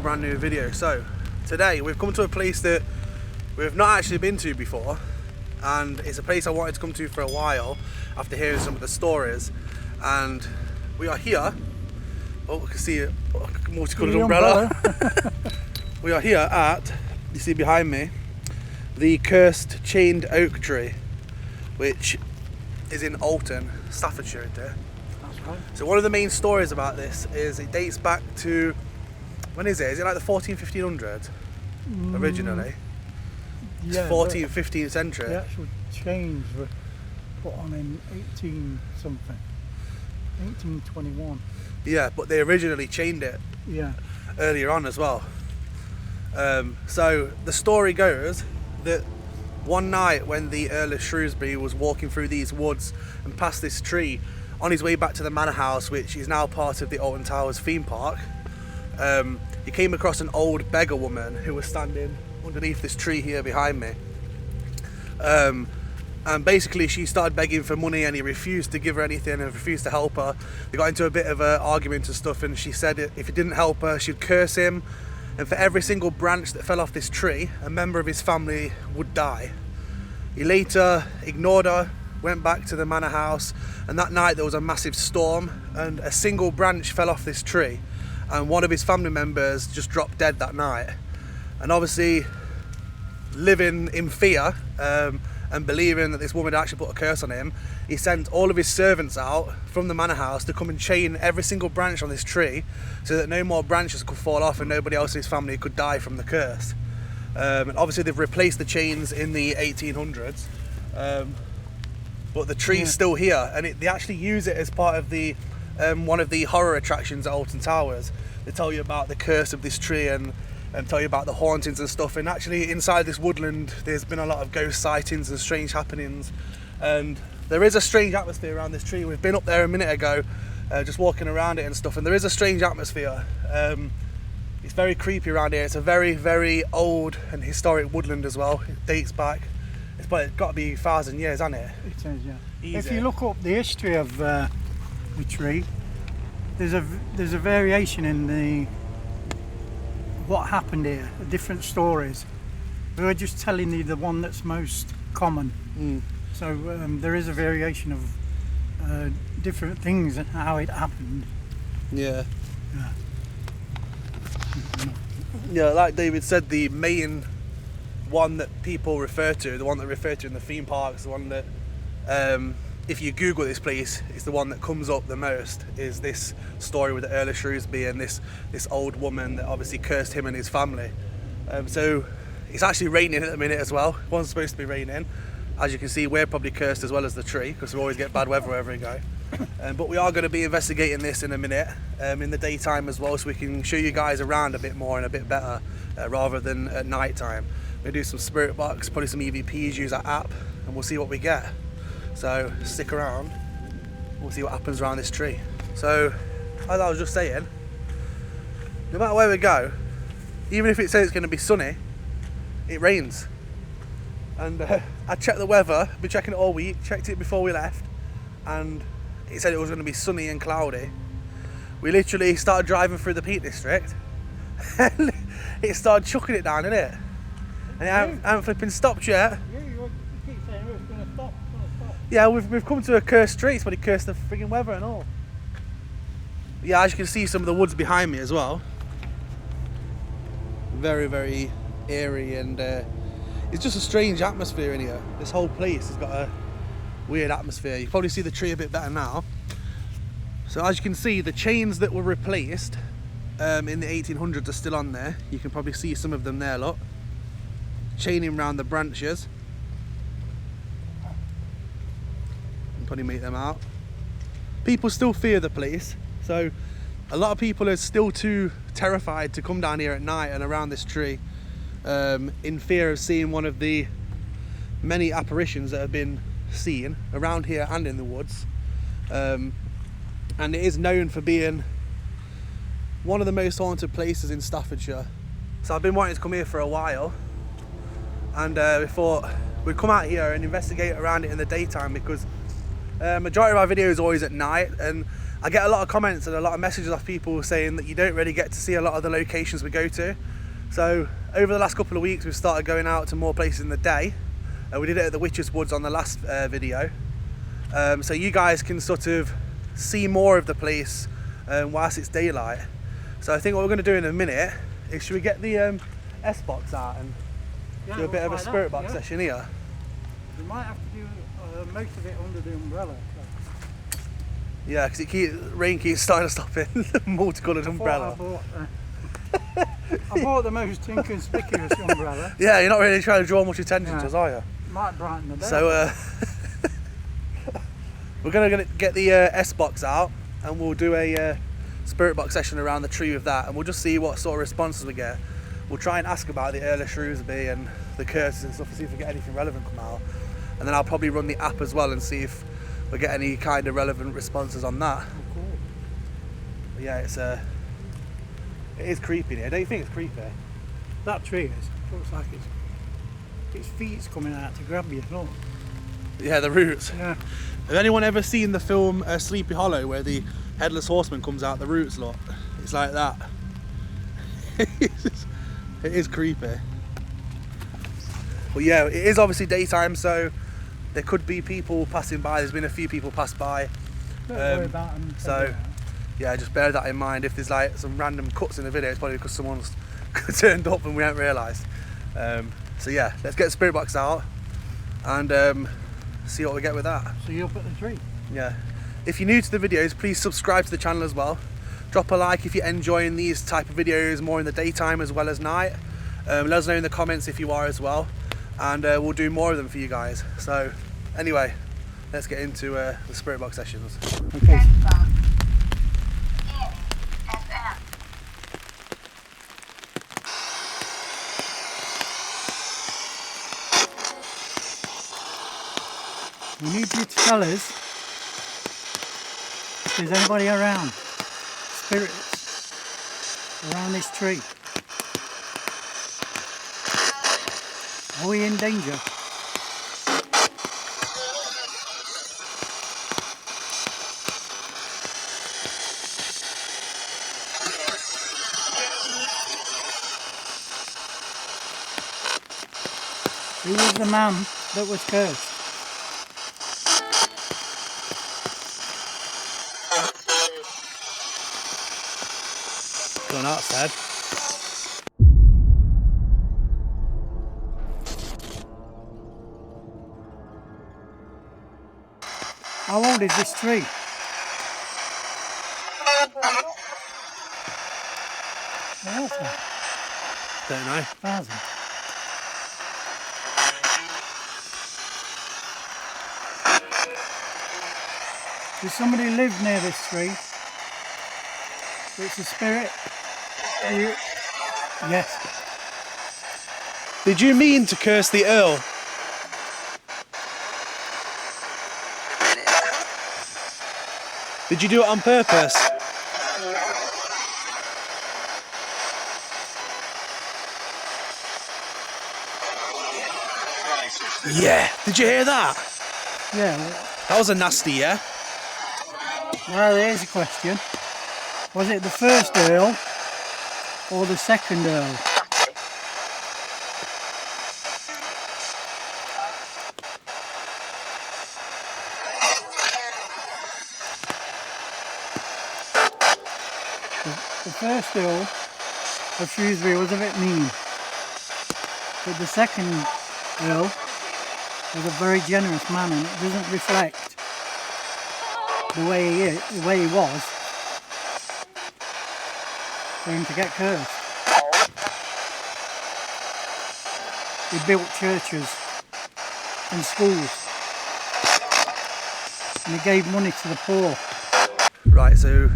a brand new video. So today we've come to a place that we've not actually been to before, and it's a place I wanted to come to for a while after hearing some of the stories. And we are here. Oh, we can see a multicolored umbrella. We are here at, you see behind me, the cursed chained oak tree, which is in Alton, Staffordshire. That's right. So one of the main stories about this is it dates back to, when is it? Is it like the 1500s originally? Yeah, 14th, 15th century. The actual chains were put on in 1821. Yeah, but they originally chained it earlier on as well. So the story goes that one night when the Earl of Shrewsbury was walking through these woods and past this tree on his way back to the manor house, which is now part of the Alton Towers theme park, he came across an old beggar woman who was standing underneath this tree here behind me. And basically she started begging for money and he refused to give her anything and refused to help her. They got into a bit of an argument and stuff, and she said if he didn't help her she'd curse him, and for every single branch that fell off this tree a member of his family would die. He later ignored her, went back to the manor house, and that night there was a massive storm and a single branch fell off this tree and one of his family members just dropped dead that night. And obviously living in fear and believing that this woman had actually put a curse on him, he sent all of his servants out from the manor house to come and chain every single branch on this tree so that no more branches could fall off and nobody else in his family could die from the curse. And obviously they've replaced the chains in the 1800s, but the tree's still here, and they actually use it as part of the one of the horror attractions at Alton Towers. They tell you about the curse of this tree and tell you about the hauntings and stuff. And actually inside this woodland there's been a lot of ghost sightings and strange happenings, and there is a strange atmosphere around this tree. We've been up there a minute ago just walking around it and stuff, and there is a strange atmosphere. It's very creepy around here. It's a very, very old and historic woodland as well. It dates back, it's got to be 1,000 years, hasn't it? It is, yeah. Easy. If you look up the history of the tree, there's a variation in what happened here, different stories. We're just telling you the one that's most common. So there is a variation of different things and how it happened. Yeah, like David said, the main one that people refer to, the one that refer to in the theme parks, the one that if you Google this place, it's the one that comes up the most, is this story with the Earl of Shrewsbury and this old woman that obviously cursed him and his family. So it's actually raining at the minute as well. It wasn't supposed to be raining. As you can see, we're probably cursed as well as the tree, because we always get bad weather wherever we go. But we are going to be investigating this in a minute, in the daytime as well, so we can show you guys around a bit more and a bit better, rather than at night time. We'll do some spirit box, probably some EVPs, use our app, and we'll see what we get. So stick around, we'll see what happens around this tree. So as I was just saying, no matter where we go, even if it says it's going to be sunny, it rains. And I checked the weather, been checking it all week, checked it before we left, and it said it was going to be sunny and cloudy. We literally started driving through the Peak District and it started chucking it down, innit? And I haven't flipping stopped yet. You keep saying it's going to stop. Yeah, we've come to a cursed street, but it cursed the frigging weather and all. Yeah, as you can see, some of the woods behind me as well. Very, very eerie, and it's just a strange atmosphere in here. This whole place has got a weird atmosphere. You can probably see the tree a bit better now. So as you can see, the chains that were replaced in the 1800s are still on there. You can probably see some of them there, look. Chaining around the branches. Probably make them out. People still fear the place, so a lot of people are still too terrified to come down here at night and around this tree, in fear of seeing one of the many apparitions that have been seen around here and in the woods. And it is known for being one of the most haunted places in Staffordshire. So I've been wanting to come here for a while, and we thought we'd come out here and investigate around it in the daytime, because majority of our videos are always at night, and I get a lot of comments and a lot of messages off people saying that you don't really get to see a lot of the locations we go to. So over the last couple of weeks we've started going out to more places in the day. We did it at the Witches Woods on the last video. So you guys can sort of see more of the place whilst it's daylight. So I think what we're going to do in a minute is, should we get the S-box out and do a bit of a spirit box session here? We might have to do most of it under the umbrella. Yeah, because rain keeps starting to stop in. Multicoloured umbrella. I bought the most inconspicuous umbrella. Yeah, you're not really trying to draw much attention to us, are you? Might brighten the day. So we're going to get the S-box out and we'll do a spirit box session around the tree with that, and we'll just see what sort of responses we get. We'll try and ask about the Earl of Shrewsbury and the curses and stuff and see if we get anything relevant come out. And then I'll probably run the app as well and see if we get any kind of relevant responses on that. Oh, cool. But yeah, it is creepy here. Don't you think it's creepy? That tree looks like its feet's coming out to grab you, look. Yeah, the roots. Yeah. Has anyone ever seen the film Sleepy Hollow, where the Headless Horseman comes out the roots, look? It's like that. It is creepy. But yeah, it is obviously daytime, so there could be people passing by. There's been a few people pass by. Don't worry about them. So yeah, just bear that in mind. If there's like some random cuts in the video, it's probably because someone's turned up and we haven't realised. So yeah, let's get the spirit box out and see what we get with that. So you're up at the tree? Yeah. If you're new to the videos, please subscribe to the channel as well. Drop a like if you're enjoying these type of videos more in the daytime as well as night. Let us know in the comments if you are as well, and we'll do more of them for you guys. So anyway, let's get into the spirit box sessions. Okay. We need you to tell us if there's anybody around, spirits around this tree. Are we in danger? Who was the man that was cursed? Going outside. How old is this tree? Don't know. 1,000. Does somebody live near this tree? It's a spirit? Yes. Did you mean to curse the Earl? Did you do it on purpose? Yeah. Did you hear that? Yeah. That was a nasty, yeah? Well, here's a question. Was it the first Earl or the second Earl? The first Earl of Shrewsbury was a bit mean, but the second Earl was a very generous man, and it doesn't reflect the way he was for him to get cursed. He built churches and schools, and he gave money to the poor. Right, so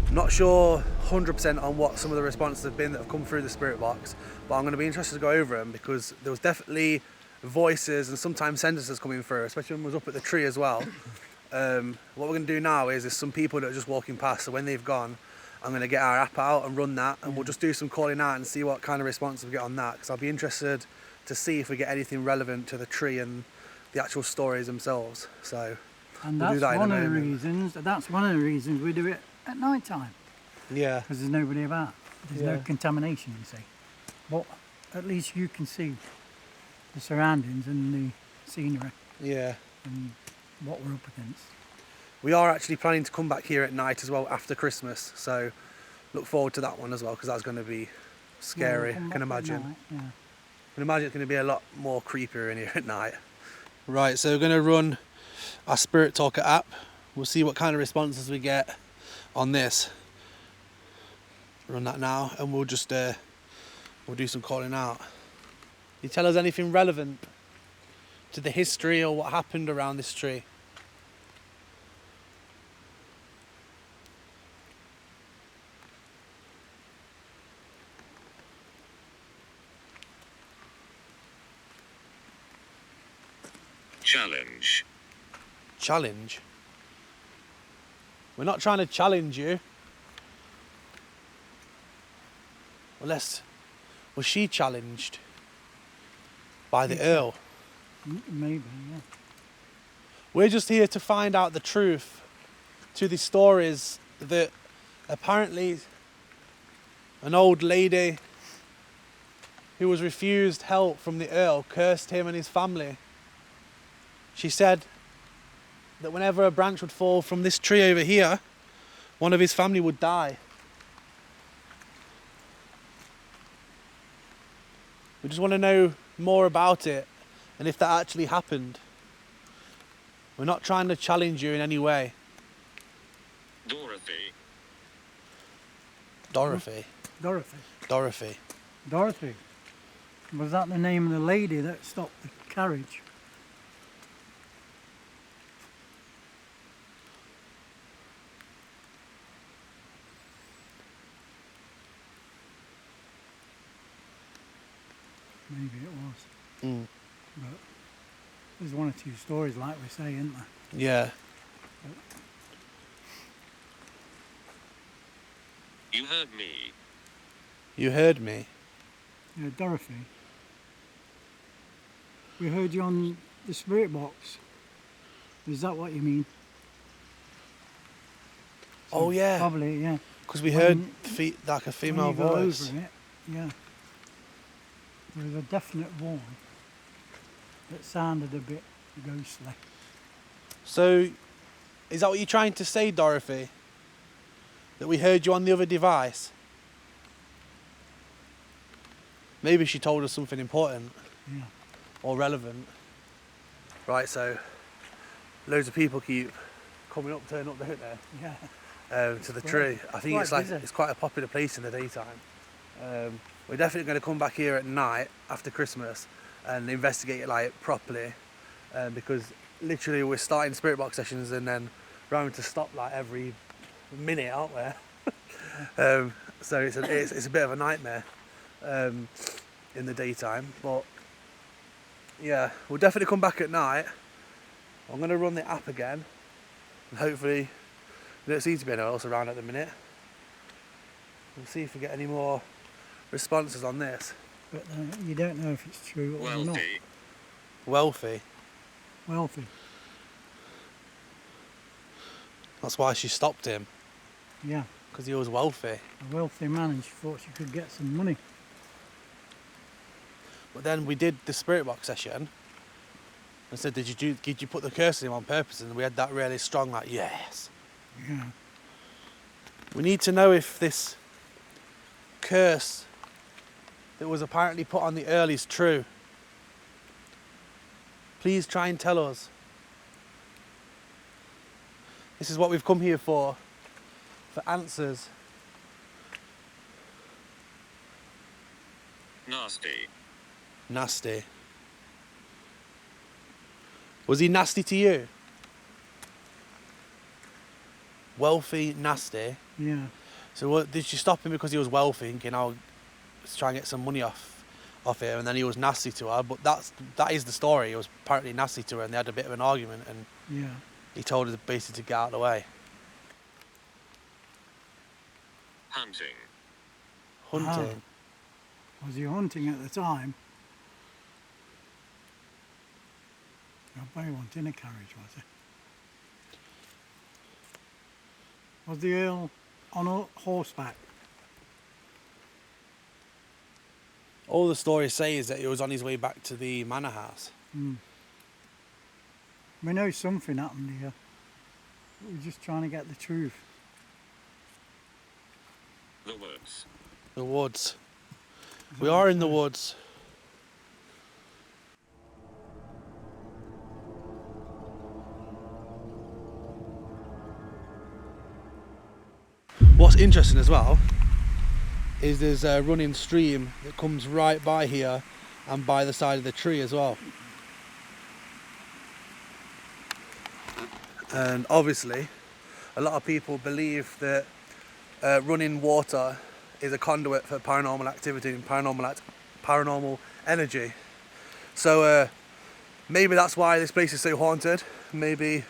I'm not sure 100% on what some of the responses have been that have come through the spirit box, but I'm going to be interested to go over them, because there was definitely voices and sometimes sentences coming through, especially when we was up at the tree as well. What we're going to do now is there's some people that are just walking past, so when they've gone, I'm going to get our app out and run that, and we'll just do some calling out and see what kind of response we get on that, because I'll be interested to see if we get anything relevant to the tree and the actual stories themselves. So And We'll do that's that in a one of the moment. reasons. That's one of the reasons we do it at night time, Yeah. because there's nobody about. There's no Yeah. contamination, you see. But at least you can see the surroundings and the scenery Yeah. and what we're up against. We are actually planning to come back here at night as well after Christmas, so look forward to that one as well, because that's going to be scary. We'll come Can back at imagine. night, yeah. Can imagine it's going to be a lot more creepier in here at night. Right, so we're going to run our Spirit Talker app. We'll see what kind of responses we get on this. Run that now, and we'll just we'll do some calling out. You tell us anything relevant to the history or what happened around this tree? Challenge. Challenge? We're not trying to challenge you. Unless, was she challenged by the Earl? Maybe, yeah. We're just here to find out the truth to the stories that apparently an old lady who was refused help from the Earl cursed him and his family. She said that whenever a branch would fall from this tree over here, one of his family would die. We just want to know more about it and if that actually happened. We're not trying to challenge you in any way. Dorothy. Dorothy. Dorothy. Dorothy. Dorothy. Was that the name of the lady that stopped the carriage? Maybe it was. Mm. But there's one or two stories like we say, isn't there? Yeah. You heard me. You heard me. Yeah, Dorothy. We heard you on the spirit box. Is that what you mean? Oh yeah. Probably, yeah. Because we When- heard like a When female you go voice. over it, yeah. There was a definite one that sounded a bit ghostly. So, is that what you're trying to say, Dorothy? That we heard you on the other device? Maybe she told us something important Yeah. or relevant. Right, so loads of people keep coming up, turning up, don't they? Yeah. To the Quite- tree. I think quite it's like busy. it's quite a popular place in the daytime. We're definitely going to come back here at night after Christmas and investigate it like properly, because literally we're starting spirit box sessions and then we're having to stop like every minute, aren't we? So it's a bit of a nightmare in the daytime. But yeah, we'll definitely come back at night. I'm going to run the app again, and hopefully there don't seem to be anyone else around at the minute. We'll see if we get any more responses on this. But you don't know if it's true or not. Wealthy. Wealthy. Wealthy. That's why she stopped him, Yeah. because he was wealthy. A wealthy man, and she thought she could get some money. But then we did the spirit box session and said, did you put the curse in him on purpose? And we had that really strong, like, yes. Yeah. We need to know if this curse that was apparently put on the Earl is true. Please try and tell us. This is what we've come here for answers. Nasty. Nasty. Was he nasty to you? Wealthy, nasty. Yeah. So what, did you stop him because he was wealthy, thinking, "Oh, let's try and get some money off here," and then he was nasty to her? But that is the story. He was apparently nasty to her, and they had a bit of an argument, and Yeah. he told her basically to get out of the way. Hunting. Hunting. Was he hunting at the time? I bet he wasn't in a carriage, was he? Was the Earl on a horseback? All the stories say is that he was on his way back to the manor house. We know something happened here. We're just trying to get the truth. The woods. The woods. We are in the woods. What's interesting as well is there's a running stream that comes right by here and by the side of the tree as well. And obviously a lot of people believe that running water is a conduit for paranormal activity and paranormal energy. So maybe that's why this place is so haunted. Maybe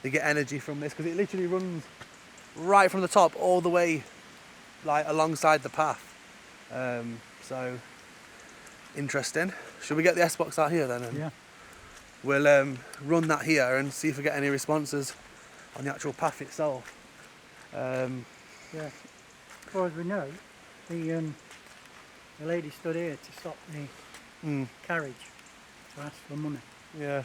they get energy from this, because it literally runs right from the top all the way like alongside the path. So interesting. Should we get the S-Box out here then? And Yeah. we'll run that here and see if we get any responses on the actual path itself. Yeah. As far as we know, the lady stood here to stop the carriage to ask for money. Yeah.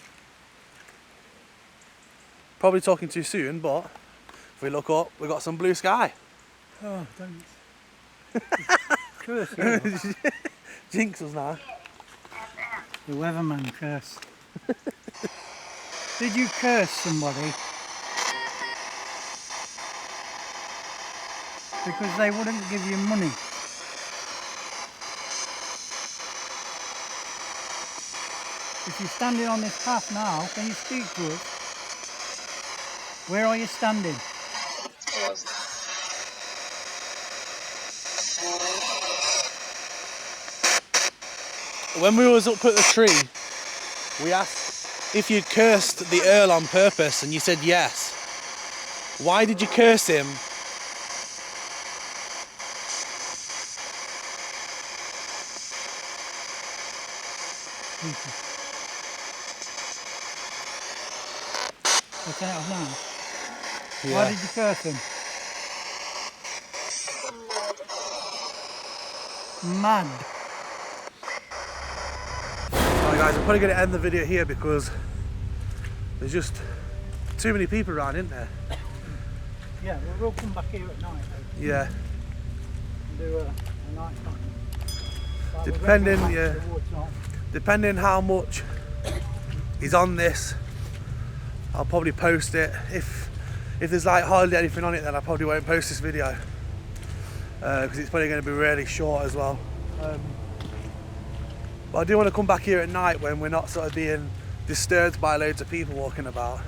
Probably talking too soon, but if we look up, we've got some blue sky. Oh, don't. Curse you. Jinx us now. The weatherman curse. Did you curse somebody? Because they wouldn't give you money. If you're standing on this path now, can you speak to us? Where are you standing? When we was up at the tree, we asked if you'd cursed the Earl on purpose, and you said yes. Why did you curse him? What's that now? Yeah. Why did you curse him? Mad. Alright guys, I'm probably going to end the video here because there's just too many people around, isn't there? Yeah, we'll come back here at night though, Yeah. and do a night time. Like, we're Depending, going back yeah. to the woods, aren't we? Depending how much is on this, I'll probably post it. If there's like hardly anything on it, then I probably won't post this video because it's probably going to be really short as well. But I do want to come back here at night when we're not sort of being disturbed by loads of people walking about.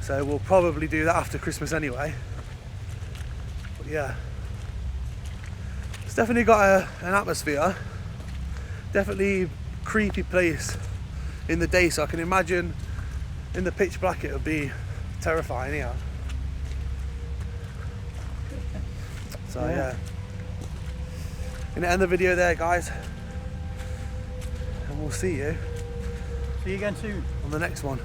So we'll probably do that after Christmas anyway. But yeah, it's definitely got an atmosphere. Definitely creepy place in the day, so I can imagine in the pitch black it would be terrifying, yeah. So yeah. Gonna end the video there, guys, and we'll see you See you again soon. on the next one.